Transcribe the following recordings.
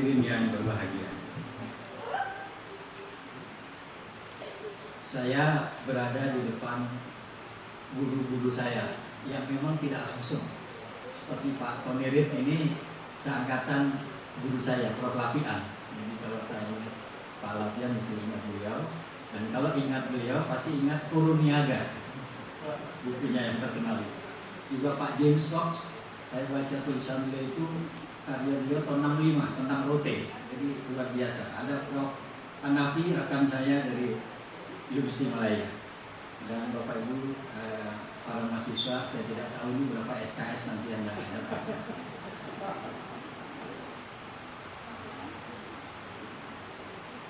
hadirin yang berbahagia. Saya berada di depan guru-guru saya yang memang tidak langsung. Seperti Pak Tonirit ini seangkatan guru saya, Prof. Lapian. Jadi kalau saya ingat Pak Lapian mesti ingat beliau. Dan kalau ingat beliau pasti ingat Turun Niaga, bukunya yang terkenal itu. Juga Pak James Cox, saya baca tulisan beliau itu, karya beliau tahun 65 tentang rote, jadi luar biasa. Ada Prof. Hanafi rekan saya dari Universitas Malaya. Dan Bapak Ibu para mahasiswa, saya tidak tahu ini berapa SKS nanti yang dapat.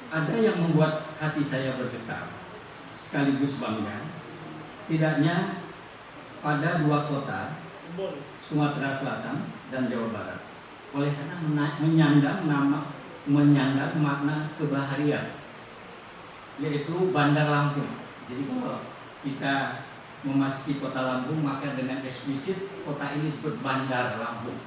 Ada yang membuat hati saya bergetar sekaligus bangga. Setidaknya pada dua kota, Sumatera Selatan dan Jawa Barat, oleh karena menyandang makna kebaharian, yaitu Bandar Lampung. Jadi kalau kita memasuki kota Lampung, maka dengan eksplisit kota ini disebut Bandar Lampung.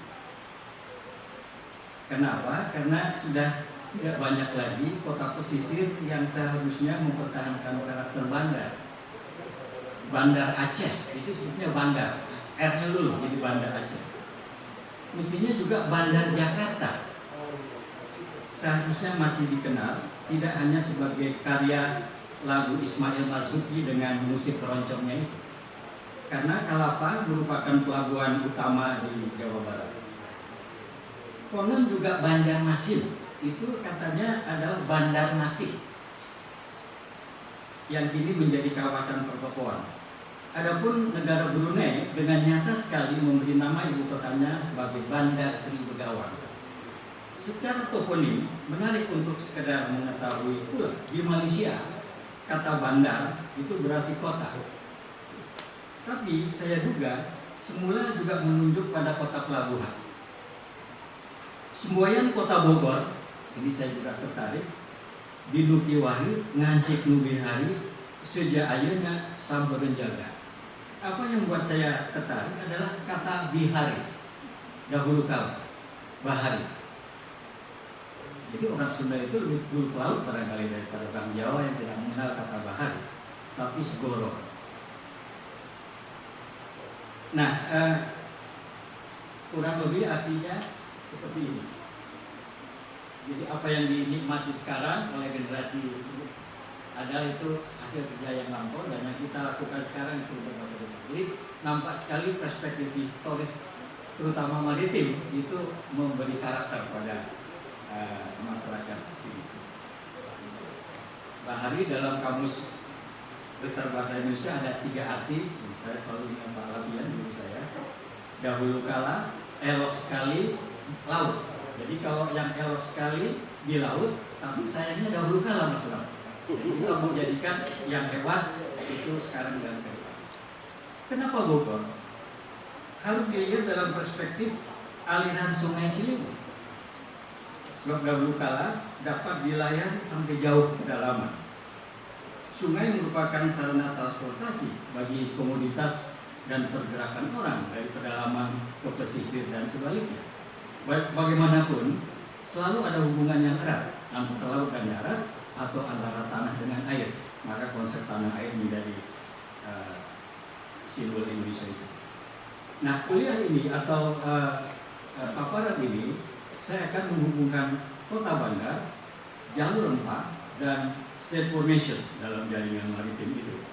Kenapa? Karena sudah tidak banyak lagi kota pesisir yang seharusnya mempertahankan karakter bandar. Bandar Aceh itu sebetulnya bandar, R-nya dulu jadi Bandar Aceh. Mestinya juga Bandar Jakarta seharusnya masih dikenal tidak hanya sebagai karya lagu Ismail Marzuki dengan musik keroncongnya itu, karena Kalapa merupakan pelabuhan utama di Jawa Barat. Konon juga Banjarmasin itu katanya adalah Bandar Masih yang kini menjadi kawasan pertokoan. Adapun negara Brunei dengan nyata sekali memberi nama ibu kotanya sebagai Bandar Sri Begawan. Secara toponim menarik untuk sekedar mengetahui pula, di Malaysia kata bandar itu berarti kota. Tapi saya duga semula juga menunjuk pada kota pelabuhan. Semboyan kota Bogor, ini saya juga tertarik, di Nuki Wahid, ngancik Nubihari, sejak ayeuna sampereun jaga. Apa yang buat saya tertarik adalah kata bihari, dahulu kala, bahari. Jadi orang Sunda itu lebih dulu ke laut barangkali daripada orang Jawa yang tidak mengenal kata bahari, tapi segoro. Nah, kurang lebih artinya seperti ini. Jadi apa yang dinikmati sekarang oleh generasi itu adalah itu hasil kerja yang lampau, dan yang kita lakukan sekarang itu untuk masa depan. Jadi nampak sekali perspektif historis terutama maritim itu memberi karakter pada masyarakat ini. Bahari dalam kamus besar bahasa Indonesia ada 3 arti. Saya selalu ingat Pak Lapian dulu saya. Dahulu kala, elok sekali, laut. Jadi kalau yang elok sekali di laut, tapi sayangnya dahulu kala Mas Bram. Jadi kita mau jadikan yang hebat itu sekarang dalam kehidupan. Kenapa Bogor? Harus dilihat dalam perspektif aliran Sungai Ciliwung. Sebab dahulu kala dapat dilayani sampai jauh kedalaman. Sungai merupakan sarana transportasi bagi komoditas dan pergerakan orang dari pedalaman ke pesisir dan sebaliknya. Bagaimanapun, selalu ada hubungan yang erat antara laut dan darat atau antara tanah dengan air. Maka konsep tanah air menjadi simbol Indonesia itu. Nah, kuliah ini atau paparan ini saya akan menghubungkan kota bandar, jalur rempah, dan state formation dalam jaringan maritim itu.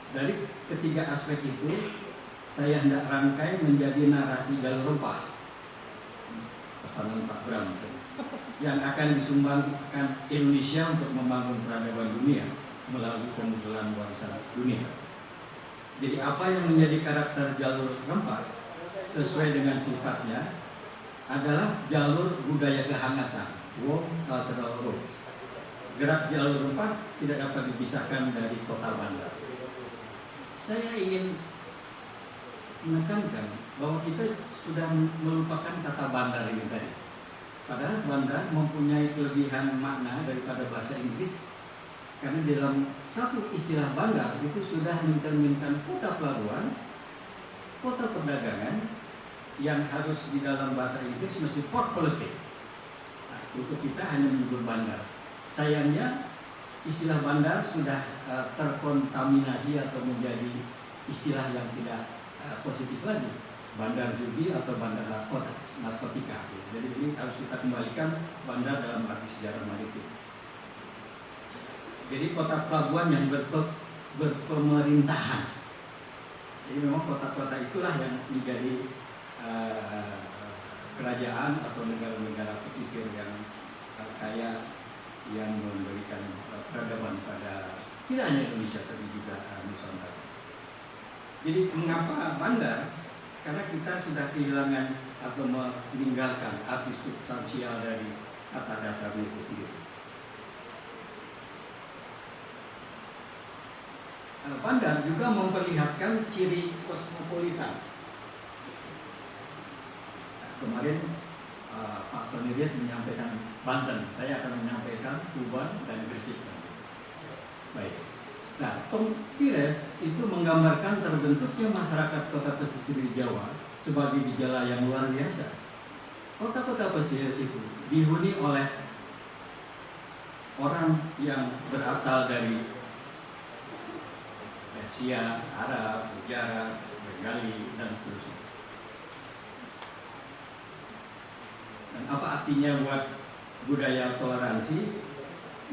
Dari ketiga aspek itu, saya hendak rangkai menjadi narasi jalur rempah, pesanan Pak Bram, yang akan disumbangkan Indonesia untuk membangun peradaban dunia melalui pemusuhan warisan dunia. Jadi apa yang menjadi karakter jalur rempah sesuai dengan sifatnya adalah jalur budaya kehangatan, warm cultural road. Gerak jalur rempah tidak dapat dipisahkan dari kota bandar. Saya ingin menekankan bahwa kita sudah melupakan kata bandar ini tadi. Padahal bandar mempunyai kelebihan makna daripada bahasa Inggris, karena dalam satu istilah bandar itu sudah mencerminkan kota pelabuhan, kota perdagangan, yang harus di dalam bahasa Inggris mesti port politic. Nah, Untuk kita hanya menyebut bandar. Sayangnya istilah bandar sudah terkontaminasi atau menjadi istilah yang tidak positif lagi. Bandar judi atau bandar narkotika. Jadi ini harus kita kembalikan bandar dalam arti sejarah maritim. Jadi kota pelabuhan yang berpemerintahan. Jadi memang kota-kota itulah yang menjadi kerajaan atau negara-negara pesisir yang kaya, yang memberikan peradaban pada tidak hanya Indonesia tapi juga Nusantara. Jadi mengapa bandar? Karena kita sudah kehilangan atau meninggalkan arti substansial dari kata dasarnya itu sendiri. Bandar juga memperlihatkan ciri kosmopolitan. Kemarin Pak Peniriat menyampaikan Banten, saya akan menyampaikan Tuban dan Gresik. Baik. Nah, Tom Pires itu menggambarkan terbentuknya masyarakat kota pesisir di Jawa sebagai gejala yang luar biasa. Kota-kota pesisir itu dihuni oleh orang yang berasal dari Persia, Arab, Gujarat, Bengali, dan seterusnya. Dan apa artinya buat budaya toleransi?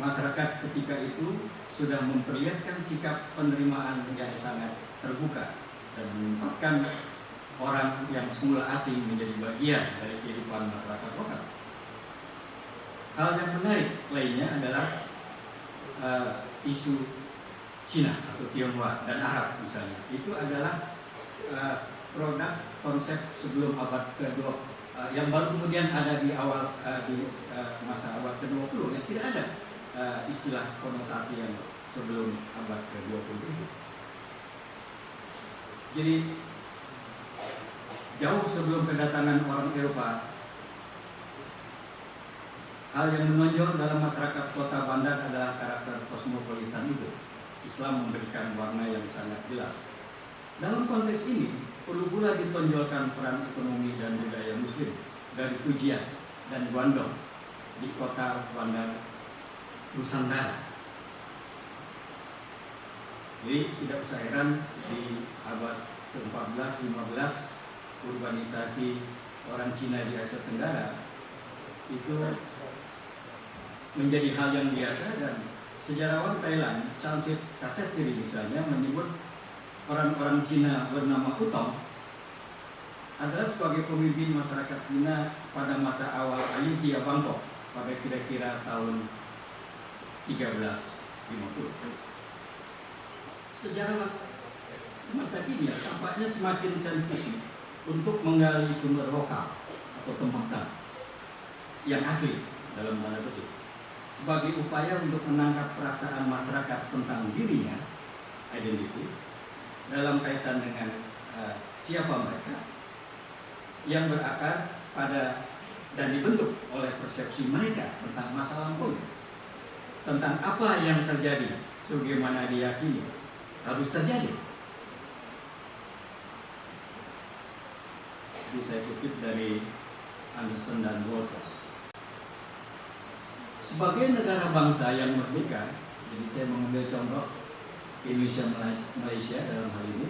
Masyarakat ketika itu sudah memperlihatkan sikap penerimaan yang sangat terbuka dan menempatkan orang yang semula asing menjadi bagian dari kehidupan masyarakat lokal. Hal yang menarik lainnya adalah isu Cina atau Tionghoa dan Arab misalnya. Itu adalah produk konsep sebelum abad ke-20 yang baru kemudian ada di awal masa abad ke-20 yang tidak ada istilah konotasi yang sebelum abad ke-20 itu. Jadi jauh sebelum kedatangan orang Eropa, hal yang menonjol dalam masyarakat kota bandar adalah karakter kosmopolitan itu. Islam memberikan warna yang sangat jelas. Dalam konteks ini, perlu pula ditonjolkan peran ekonomi dan budaya Muslim dari Fujian dan Guangdong di kota bandar Nusantara. Jadi tidak usah heran di abad ke-14-15 urbanisasi orang Cina di Asia Tenggara itu menjadi hal yang biasa, dan sejarawan Thailand Chamsit Kasetiri misalnya menyebut orang-orang Cina bernama Utong adalah sebagai pemimpin masyarakat Cina pada masa awal Ayutthaya Bangkok pada kira-kira tahun 1350. Sejarah masa kini tampaknya semakin sensitif untuk menggali sumber lokal atau tempatan yang asli dalam tanda kutip sebagai upaya untuk menangkap perasaan masyarakat tentang dirinya, identity, dalam kaitan dengan siapa mereka, yang berakar pada dan dibentuk oleh persepsi mereka tentang masa lampau, tentang apa yang terjadi sebagaimana diyakini harus terjadi. Ini saya kutip dari Anderson dan Walser. Sebagai negara bangsa yang merdeka, jadi saya mengambil contoh Indonesia, Malaysia dalam hal ini,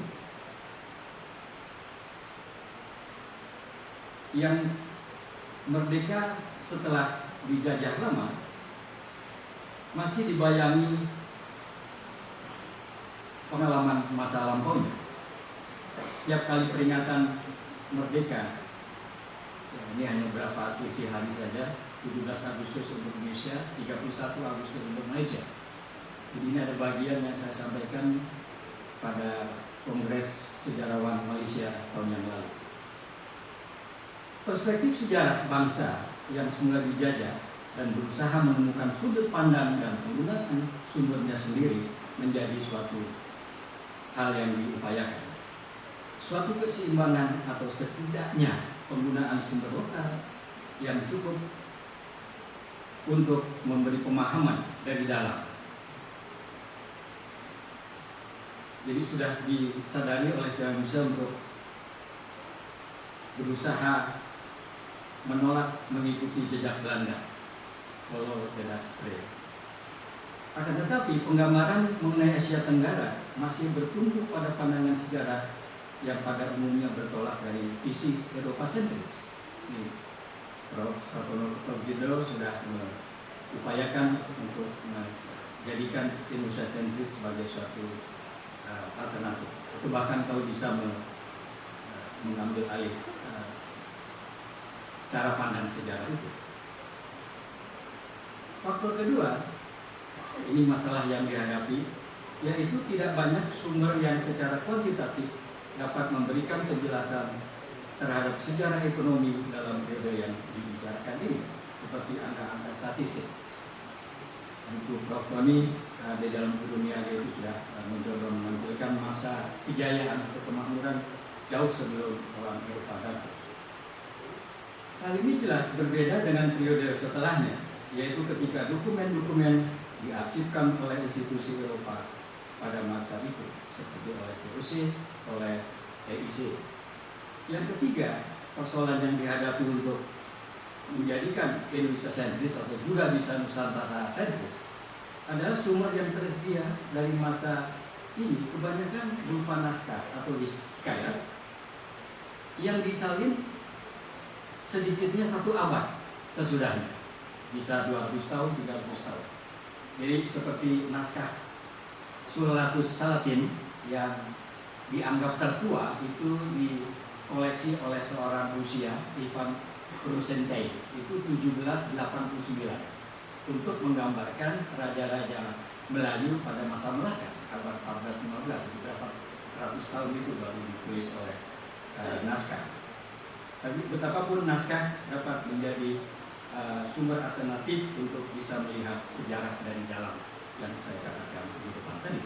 yang merdeka setelah dijajah lama masih dibayangi pengalaman masa lampaunya. Setiap kali peringatan merdeka, ya ini hanya beberapa selisih hari saja, 17 Agustus untuk Indonesia, 31 Agustus untuk Malaysia. Jadi ini ada bagian yang saya sampaikan pada Kongres Sejarawan Malaysia tahun yang lalu. Perspektif sejarah bangsa yang semula dijajah dan berusaha menemukan sudut pandang dan penggunaan sumbernya sendiri menjadi suatu hal yang diupayakan. Suatu keseimbangan atau setidaknya penggunaan sumber lokal yang cukup untuk memberi pemahaman dari dalam. Jadi sudah disadari oleh sejarah Indonesia untuk berusaha menolak mengikuti jejak Belanda follow the Dutch trade. Akan tetapi penggambaran mengenai Asia Tenggara masih bertumbuh pada pandangan sejarah yang pada umumnya bertolak dari visi Eropa sentris. Prof. Sartono Prof. sudah mengupayakan untuk menjadikan Indonesia sentris sebagai suatu alternatif. Itu bahkan kalau bisa mengambil alih cara pandang sejarah itu. Faktor kedua, ini masalah yang dihadapi, yaitu tidak banyak sumber yang secara kuantitatif dapat memberikan penjelasan terhadap sejarah ekonomi dalam periode yang dibicarakan ini, seperti angka-angka statistik. Untuk Prof. Tony di dalam dunia itu sudah mencoba menampilkan masa kejayaan atau kemakmuran jauh sebelum orang Eropa datang. Hal ini jelas berbeda dengan periode setelahnya, yaitu ketika dokumen-dokumen diarsipkan oleh institusi Eropa pada masa itu, seperti oleh VOC, oleh EIC. Yang ketiga, persoalan yang dihadapi untuk menjadikan Indonesia sentris atau juga bisa Nusantara sentris adalah sumber yang tersedia dari masa ini kebanyakan berupa naskah atau hikayat yang disalin sedikitnya 1 abad sesudahnya, bisa 200 tahun, 300 tahun. Jadi seperti naskah Suratus Salatin yang dianggap tertua itu dikoleksi oleh seorang Rusia, Ivan Krusentay, itu 1789 untuk menggambarkan raja-raja Melayu pada masa Melaka abad 14-15, beberapa ratus tahun itu baru ditulis oleh naskah. Tapi betapapun naskah dapat menjadi sumber alternatif untuk bisa melihat sejarah dari dalam yang saya katakan di depan tadi.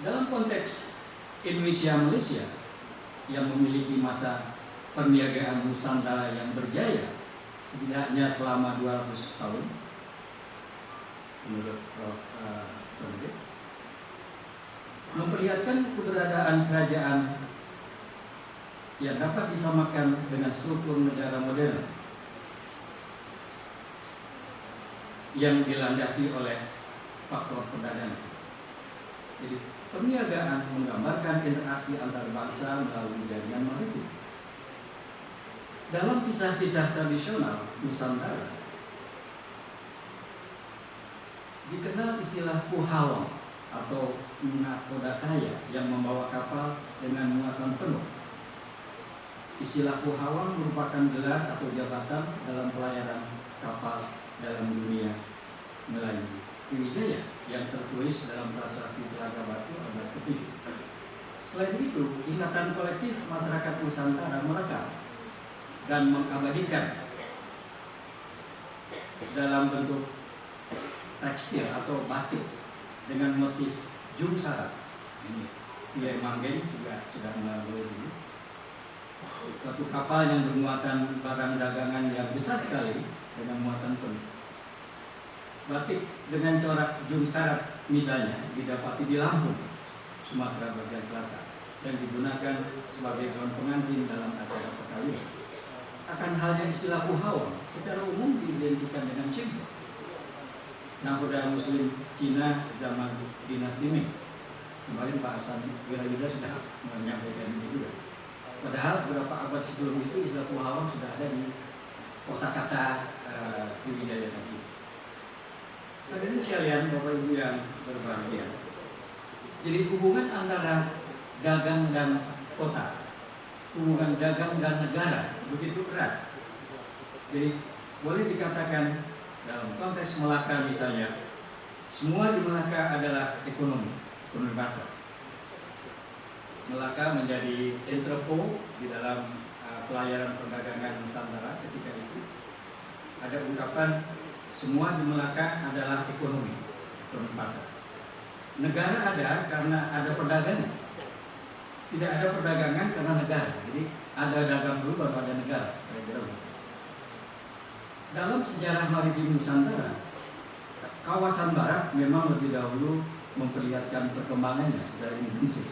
Dalam konteks Indonesia-Malaysia yang memiliki masa perniagaan Nusantara yang berjaya setidaknya selama 200 tahun menurut Prof. memperlihatkan keberadaan kerajaan yang dapat disamakan dengan struktur negara modern yang dilandasi oleh faktor perdagangan. Jadi perniagaan menggambarkan interaksi antar bangsa melalui jaringan maritim. Dalam kisah-kisah tradisional Nusantara dikenal istilah puhawang atau nakoda kaya yang membawa kapal dengan muatan penuh. Istilah puhawang merupakan gelar atau jabatan dalam pelayaran kapal dalam dunia Melayu Sriwijaya yang tertulis dalam prasasti Telaga Batu abad ke-7. Selain itu, ingatan kolektif masyarakat Nusantara merekam dan mengabadikan dalam bentuk tekstil atau batik dengan motif jung sarat. Ini Pia Manggen juga sudah melalui ini. Suatu kapal yang bermuatan barang dagangan yang besar sekali dengan muatan penuh. Batik dengan corak jung sarat misalnya didapati di Lampung, Sumatera bagian selatan, dan digunakan sebagai gaun pengantin dalam acara perkawinan. Akan halnya istilah puhawang secara umum diidentikan dengan cengkok. Nakoda Muslim Cina zaman dinasti Ming. Kemarin Pak Hasan Wirayuda sudah menyampaikan ini juga. Padahal beberapa abad sebelum itu istilah puhawang sudah ada di kosakata Sriwijaya tadi. Hadirin sekalian, Bapak Ibu yang berbahagia. Jadi hubungan antara dagang dan kota, hubungan dagang dan negara begitu erat. Jadi boleh dikatakan dalam konteks Melaka misalnya, semua di Melaka adalah ekonomi pasar. Melaka menjadi entrepot di dalam pelayaran perdagangan Nusantara ketika itu. Ada ungkapan semua di Melaka adalah ekonomi pasar. Negara ada karena ada perdagangan. Tidak ada perdagangan karena negara. Jadi ada dagang dulu baru ada negara. Dalam sejarah maritim Nusantara, kawasan barat memang lebih dahulu memperlihatkan perkembangannya secara intensif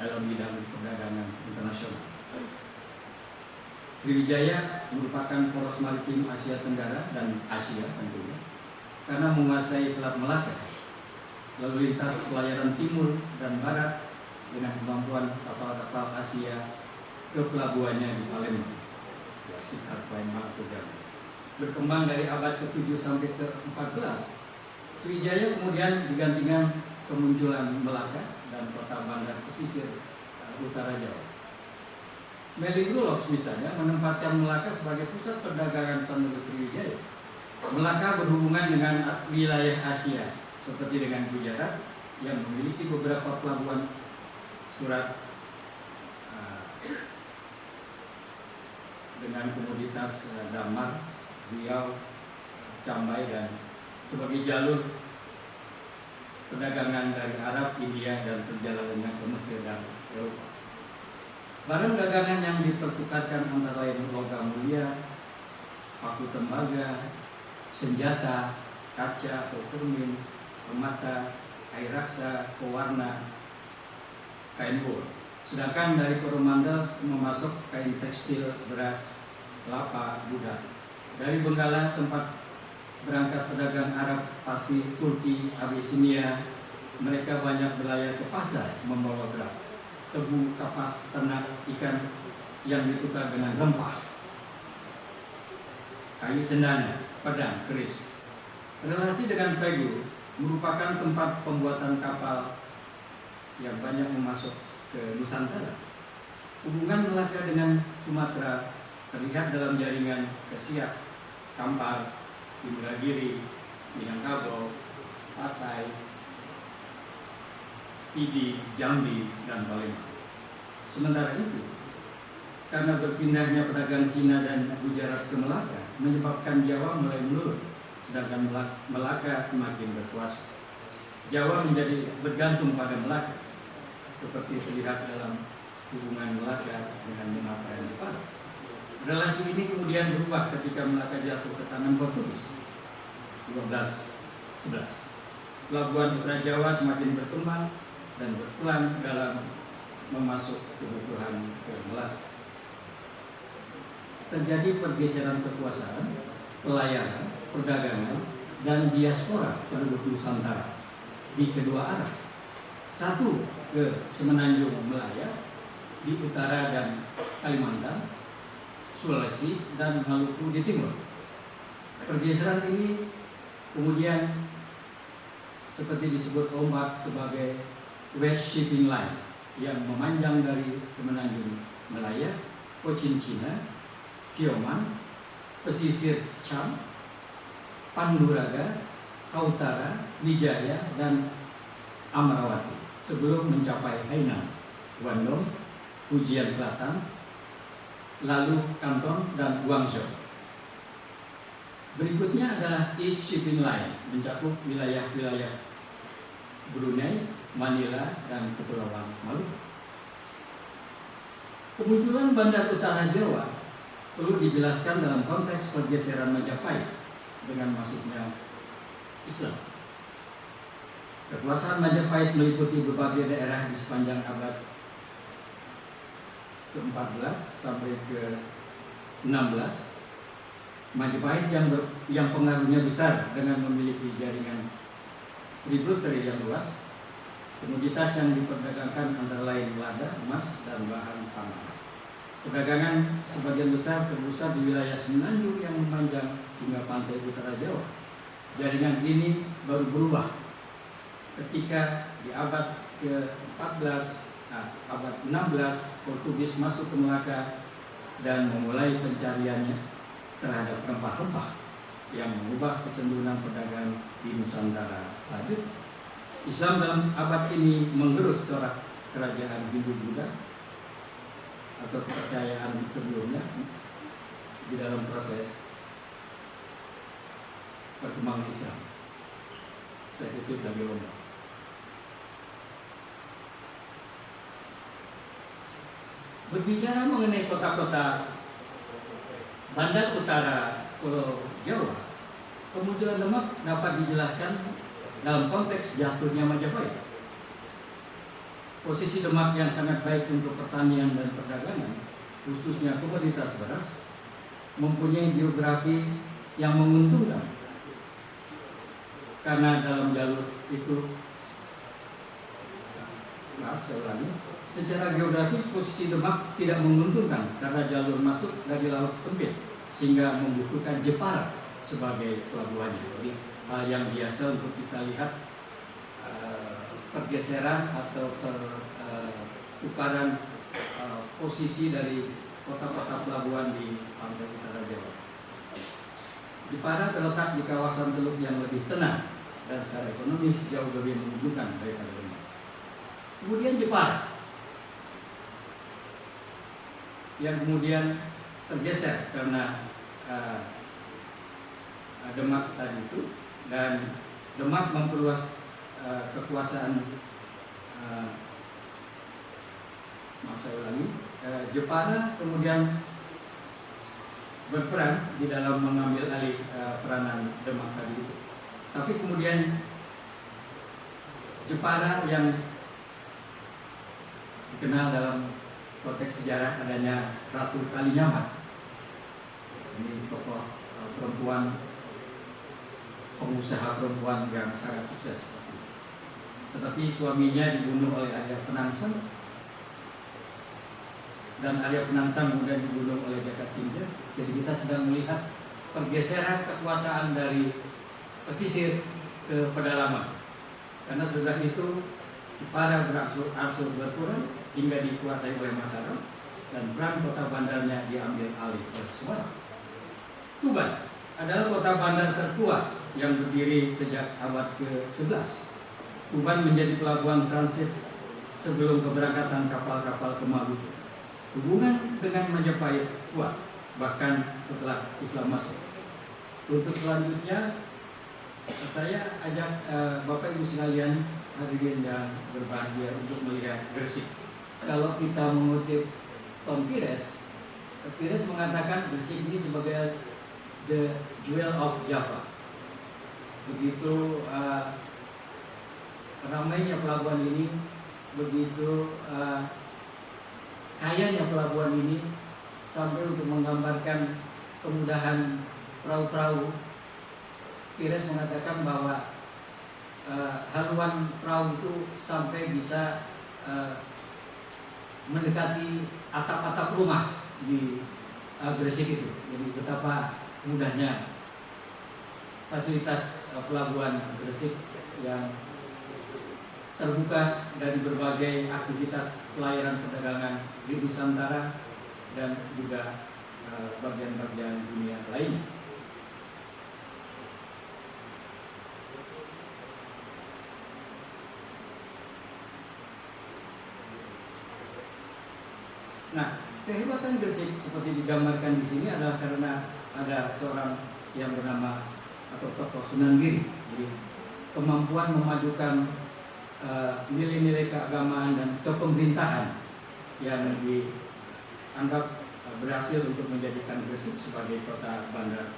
dalam bidang perdagangan internasional. Sriwijaya merupakan poros maritim Asia Tenggara dan Asia tentunya karena menguasai Selat Melaka, lalu lintas pelayaran timur dan barat dengan kemampuan kapal-kapal Asia ke pelabuhannya di Palembang, ya, sekitar Palembang atau Jambi. Berkembang dari abad ke-7 sampai ke-14, Sriwijaya kemudian digantikan kemunculan Melaka dan kota bandar pesisir utara Jawa. Meli Gulov misalnya menempatkan Melaka sebagai pusat perdagangan penerus Sriwijaya. Melaka berhubungan dengan wilayah Asia seperti dengan Gujarat yang memiliki beberapa pelabuhan Surat dengan komoditas damar, Riau, Cambai dan sebagai jalur perdagangan dari Arab, India dan perjalanannya ke Mesir dan Eropa. Barang dagangan yang dipertukarkan antara lain logam mulia, paku tembaga, senjata, kaca atau cermin, permata, air raksa, pewarna, kain bor. Sedangkan dari Coromandel memasuk kain tekstil, beras, kelapa, budak. Dari Benggala tempat berangkat pedagang Arab, Parsi, Turki, Abyssinia, mereka banyak berlayar ke pasar membawa beras, tebu, kapas, ternak, ikan yang ditukar dengan rempah, kayu cendana, pedang, keris. Relasi dengan Pegu merupakan tempat pembuatan kapal yang banyak memasuk ke Nusantara. Hubungan Melaka dengan Sumatera terlihat dalam jaringan Kesiak, Kampar, Indragiri, Minangkabau, Pasai, Pidi, Jambi, dan Palembang. Sementara itu, karena berpindahnya pedagang Cina dan Gujarat ke Melaka menyebabkan Jawa mulai menurun, sedangkan Melaka semakin berkuasa. Jawa menjadi bergantung pada Melaka, seperti terlihat dalam hubungan Melaka dengan Sumatera yang Jepang. Relasi ini kemudian berubah ketika Melaka jatuh ke tangan Portugis 1511. Pelabuhan Utara Jawa semakin berkembang dan berperan dalam memasuk kebutuhan ke Melaka. Terjadi pergeseran kekuasaan, pelayaran, perdagangan, dan diaspora penduduk Nusantara di kedua arah. Satu ke Semenanjung Melaya di utara dan Kalimantan, Sulawesi, dan Maluku di timur. Pergeseran ini kemudian seperti disebut ombak sebagai West Shipping Line yang memanjang dari Semenanjung Melaya, Cochin Cina, Tioman, pesisir Cham, Panduraga, Kautara, Wijaya, dan Amrawati sebelum mencapai Hainan, Guangdong, Fujian Selatan, lalu Kanton dan Guangzhou. Berikutnya adalah East Shipping Line, mencakup wilayah-wilayah Brunei, Manila, dan Kepulauan Maluku. Kemunculan Bandar Utara Jawa perlu dijelaskan dalam konteks pergeseran Majapahit dengan masuknya Islam. Kekuasaan Majapahit meliputi berbagai daerah di sepanjang abad ke-14 sampai ke-16. Majapahit yang pengaruhnya besar dengan memiliki jaringan tributary yang luas, komoditas yang diperdagangkan antara lain lada, emas, dan bahan pangan. Perdagangan sebagian besar terpusat di wilayah Semenanjung yang memanjang hingga pantai utara Jawa. Jaringan ini baru berubah ketika di abad ke-14, abad 16 Portugis masuk ke Melaka dan memulai pencariannya terhadap rempah-rempah yang mengubah kecenderungan pedagang di Nusantara saat itu. Islam dalam abad ini menggerus corak kerajaan Hindu-Buddha atau kepercayaan sebelumnya di dalam proses perkembangan Islam. Saya kutip dari Roma. Berbicara mengenai kota-kota Bandar Utara Pulau Jawa, kemunculan Demak dapat dijelaskan dalam konteks jatuhnya Majapahit. Posisi Demak yang sangat baik untuk pertanian dan perdagangan khususnya komoditas beras, mempunyai geografi yang menguntungkan. Karena dalam jalur itu, secara geografis posisi Demak tidak menguntungkan karena jalur masuk dari laut sempit sehingga membutuhkan Jepara sebagai pelabuhannya. Jadi hal yang biasa untuk kita lihat pergeseran atau pertukaran posisi dari kota-kota pelabuhan di pantai utara Jawa. Jepara terletak di kawasan teluk yang lebih tenang dan secara ekonomis jauh lebih menguntungkan daripada Demak. Kemudian Jepara yang kemudian tergeser karena Demak tadi itu, dan Demak memperluas kekuasaan Jepara kemudian berperan di dalam mengambil alih peranan Demak tadi itu. Tapi kemudian Jepara yang dikenal dalam konteks sejarah adanya Ratu Kalinyamat, ini tokoh perempuan, pengusaha perempuan yang sangat sukses. Tetapi suaminya dibunuh oleh Arya Penangsang, dan Arya Penangsang kemudian dibunuh oleh Jakatingga. Jadi kita sedang melihat pergeseran kekuasaan dari pesisir ke pedalaman. Karena sudah itu Jepara berangsur berkurang hingga dikuasai oleh Mataram, dan peran kota bandarnya diambil alih oleh Semarang. Tuban adalah kota bandar tertua yang berdiri sejak abad ke-11. Tuban menjadi pelabuhan transit sebelum keberangkatan kapal-kapal ke Maluku. Hubungan dengan Majapahit kuat bahkan setelah Islam masuk. Untuk selanjutnya saya ajak Bapak Ibu sekalian hadirin yang berbahagia untuk melihat Gresik. Kalau kita mengutip Tom Pires, Pires mengatakan Gresik ini sebagai the jewel of Java. Begitu ramainya pelabuhan ini, begitu kayanya pelabuhan ini, sampai untuk menggambarkan kemudahan perahu-perahu. Pires mengatakan bahwa haluan perahu itu sampai bisa mendekati atap-atap rumah di Gresik itu. Jadi betapa mudahnya fasilitas pelabuhan Gresik yang terbuka dari berbagai aktivitas pelayaran perdagangan di Nusantara dan juga bagian-bagian dunia lainnya. Nah, kehebatan Gresik seperti digambarkan di sini adalah karena ada seorang yang bernama atau tokoh Sunan Giri. Jadi kemampuan memajukan nilai-nilai keagamaan dan kepemerintahan yang dianggap berhasil untuk menjadikan Gresik sebagai kota bandar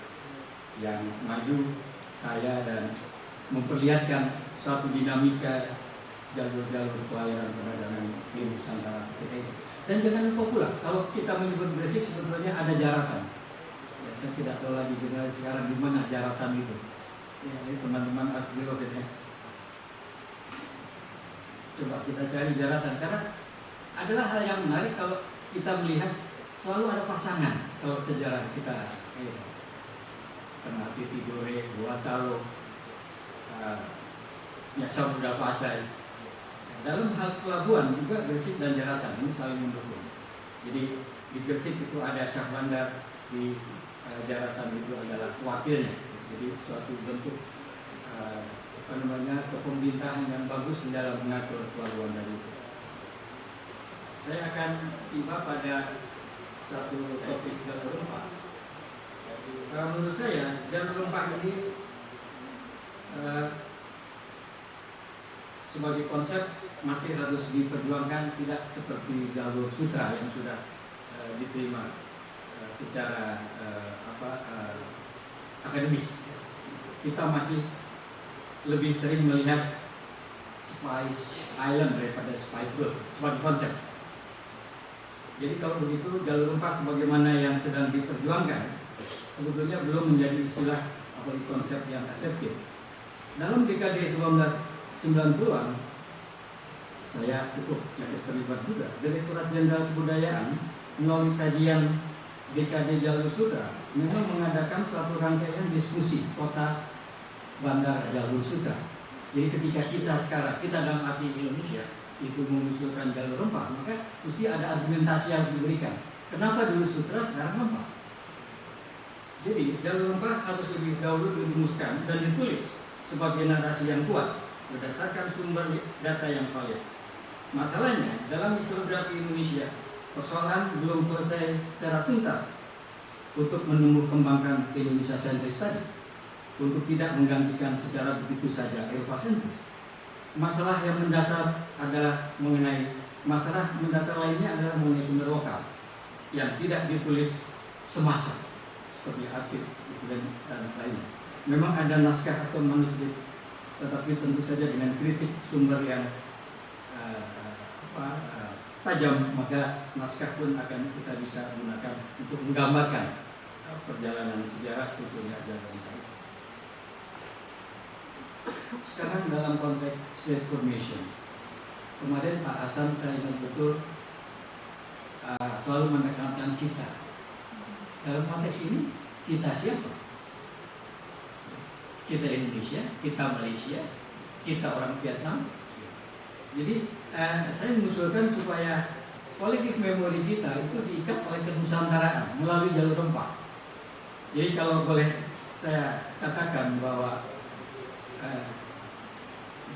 yang maju, kaya, dan memperlihatkan suatu dinamika jalur-jalur pelayaran perdagangan di Nusantara ketika itu. Dan jangan lupa pula, kalau kita menyebut Gresik sebetulnya ada Jaratan. Ya, saya tidak tahu lagi generasi sekarang di mana Jaratan itu. Ya, ini teman-teman arkeolog ya. Coba kita cari Jaratan, karena adalah hal yang menarik kalau kita melihat selalu ada pasangan kalau sejarah kita. Ternate Tidore, Buatalo, Samudra Pasai. Dalam hal pelabuhan juga Gresik dan Jaratan ini saling mendukung. Jadi di Gresik itu ada Syah Bandar, di Jaratan itu adalah wakilnya. Jadi suatu bentuk kepemerintahan yang bagus di dalam mengatur pelabuhan dari itu. Saya akan tiba pada satu topik jalur rempah. Menurut saya jalur rempah ini sebagai konsep masih harus diperjuangkan, tidak seperti jalur sutra yang sudah diterima secara akademis. Kita masih lebih sering melihat Spice Island daripada Spice Road sebagai konsep. Jadi kalau begitu jalur rempah sebagaimana yang sedang diperjuangkan sebetulnya belum menjadi istilah atau konsep yang aseptif. Dalam dekade 1990-an saya cukup terlibat juga. Direktorat Jenderal Kebudayaan melalui kajian dekade jalur sutra memang mengadakan suatu rangkaian diskusi kota bandar jalur sutra. Jadi ketika kita dalam arti Indonesia itu mengusulkan jalur rempah, maka mesti ada argumentasi yang harus diberikan. Kenapa dulu sutra sekarang rempah? Jadi jalur rempah harus lebih dahulu dirumuskan dan ditulis sebagai narasi yang kuat berdasarkan sumber data yang valid. Masalahnya dalam historiografi Indonesia persoalan belum selesai secara tuntas untuk menumbuh kembangkan Indonesia sentris tadi, untuk tidak menggantikan secara begitu saja Eropa sentris. Masalah yang mendasar adalah masalah mendasar lainnya adalah mengenai sumber lokal yang tidak ditulis semasa seperti arsip dan lainnya. Memang ada naskah atau manuskrip, tetapi tentu saja dengan kritik sumber yang tajam, maka naskah pun akan kita bisa gunakan untuk menggambarkan perjalanan sejarah khususnya jalur rempah. Sekarang dalam konteks state formation, kemarin Pak Hasan saya ingat betul selalu menekankan kita. Dalam konteks ini kita siapa? Kita Indonesia, kita Malaysia, kita orang Vietnam. Jadi saya mengusulkan supaya kolektif memori kita itu diikat oleh kenusantaraan melalui jalur rempah. Jadi kalau boleh saya katakan bahwa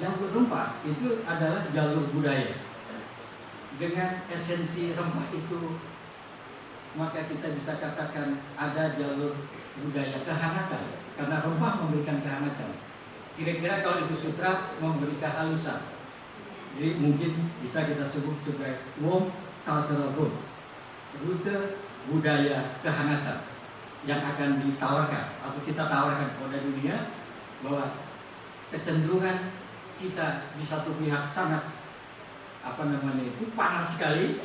jalur rempah itu adalah jalur budaya. Dengan esensi rempah itu, maka kita bisa katakan ada jalur budaya kehangatan, karena rempah memberikan kehangatan. Kira-kira kalau itu sutra memberi kehalusan. Jadi mungkin bisa kita sebut sebagai warm cultural roots, rute budaya kehangatan yang akan ditawarkan atau kita tawarkan kepada dunia, bahwa kecenderungan kita di satu pihak sangat panas sekali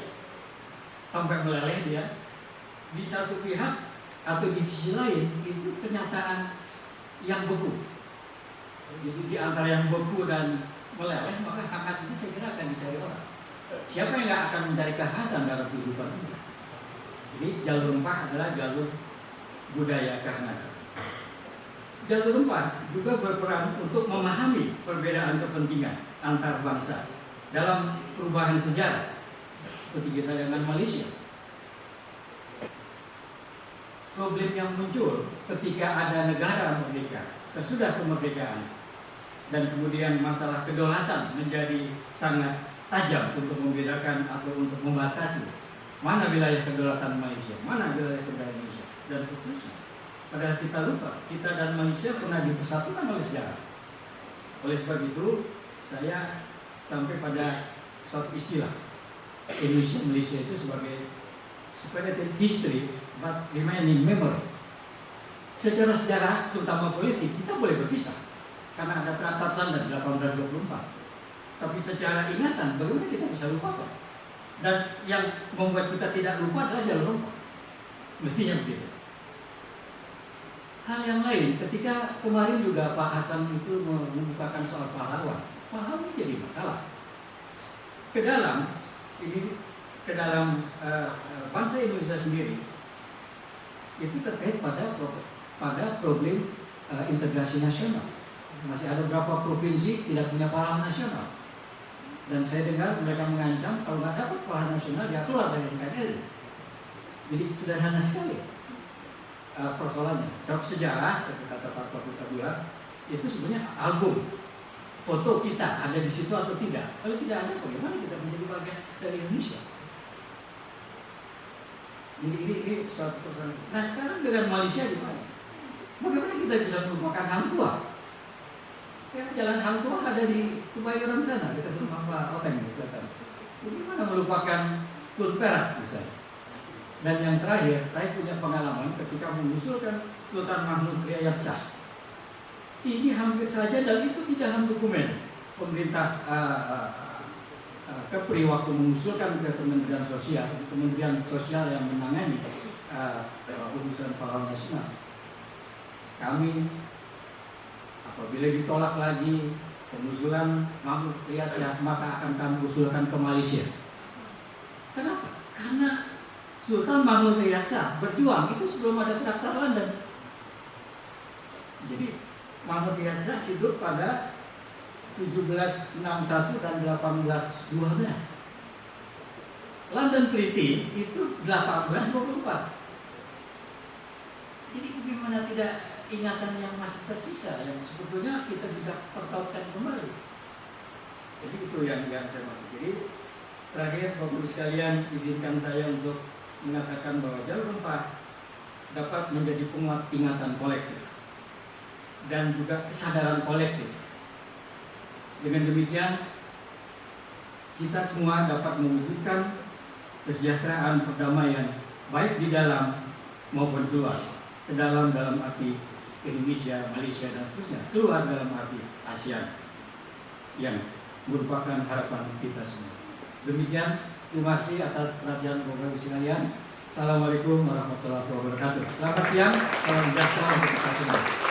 sampai meleleh dia, di satu pihak atau di sisi lain itu kenyataan yang beku. Jadi di antara yang beku dan meleleh, maka hangat itu saya kira akan dicari orang. Siapa yang nggak akan mencari kehangatan dalam kehidupan ini? Jadi jalur rempah adalah jalur budaya kehangatan. Jalur rempah juga berperan untuk memahami perbedaan kepentingan antar bangsa dalam perubahan sejarah, seperti kita dengan Malaysia. Problem yang muncul ketika ada negara merdeka sesudah kemerdekaan, dan kemudian masalah kedaulatan menjadi sangat tajam untuk membedakan atau untuk membatasi mana wilayah kedaulatan Malaysia, mana wilayah kedaulatan Indonesia, dan seterusnya. Padahal kita lupa, kita dan Malaysia pernah dipersatukan oleh sejarah. Oleh sebab itu, saya sampai pada suatu istilah Indonesia Malaysia itu sebagai separated history but remaining memory. Secara sejarah, terutama politik, kita boleh berpisah karena ada Traktat London 1824. Tapi secara ingatan, bagaimana kita bisa lupakan? Dan yang membuat kita tidak lupa adalah jalur rempah. Mestinya begitu. Hal yang lain, ketika kemarin juga Pak Hasan itu membukakan soal pahlawan jadi masalah. Ke dalam bangsa Indonesia sendiri itu terkait pada problem integrasi nasional. Masih ada beberapa provinsi tidak punya pahlawan nasional, dan saya dengar mereka mengancam kalau nggak dapat pahlawan nasional dia keluar dari NKRI. Jadi sederhana sekali persoalannya. Sejarah, kata Pak Prof. Tabula, itu sebenarnya album foto kita ada di situ atau tidak. Kalau tidak ada, bagaimana kita menjadi bagian dari Indonesia? Jadi ini suatu persoalan. Nah sekarang dengan Malaysia gimana? Bagaimana kita bisa melupakan Hang Tuah? Ya, jalan Hang Tuah ada di Kebayoran sana, dekat rumah Pak Oteng misalkan. Bagaimana melupakan Tun Perak misalnya? Dan yang terakhir, saya punya pengalaman ketika mengusulkan Sultan Mahmud Riyad Shah. Ini hampir saja, dan itu di dalam dokumen pemerintah Kepri waktu mengusulkan ke Kementerian Sosial yang menangani urusan pahlawan nasional, kami apabila ditolak lagi pengusulan Mahmud Riyasa, maka akan kami usulkan ke Malaysia. Kenapa? Karena Sultan Mahmud Riyasa berjuang itu sebelum ada Traktat London. Jadi Mahmud Riyasa hidup pada 1761 dan 1812. London Treaty itu 1824. Jadi bagaimana tidak ingatan yang masih tersisa yang sebetulnya kita bisa pertautkan kembali. Jadi itu yang saya maksud. Jadi terakhir Bapak Ibu sekalian, izinkan saya untuk mengatakan bahwa Jalur Rempah dapat menjadi penguat ingatan kolektif dan juga kesadaran kolektif. Dengan demikian kita semua dapat mewujudkan kesejahteraan, perdamaian baik di dalam maupun keluar. Ke dalam arti Indonesia, Malaysia dan seterusnya, keluar dalam arti ASEAN yang merupakan harapan kita semua. Demikian, terima kasih atas perhatian Bapak Ibu sekalian. Assalamualaikum warahmatullahi wabarakatuh. Selamat siang, salam sejahtera untuk kita semua.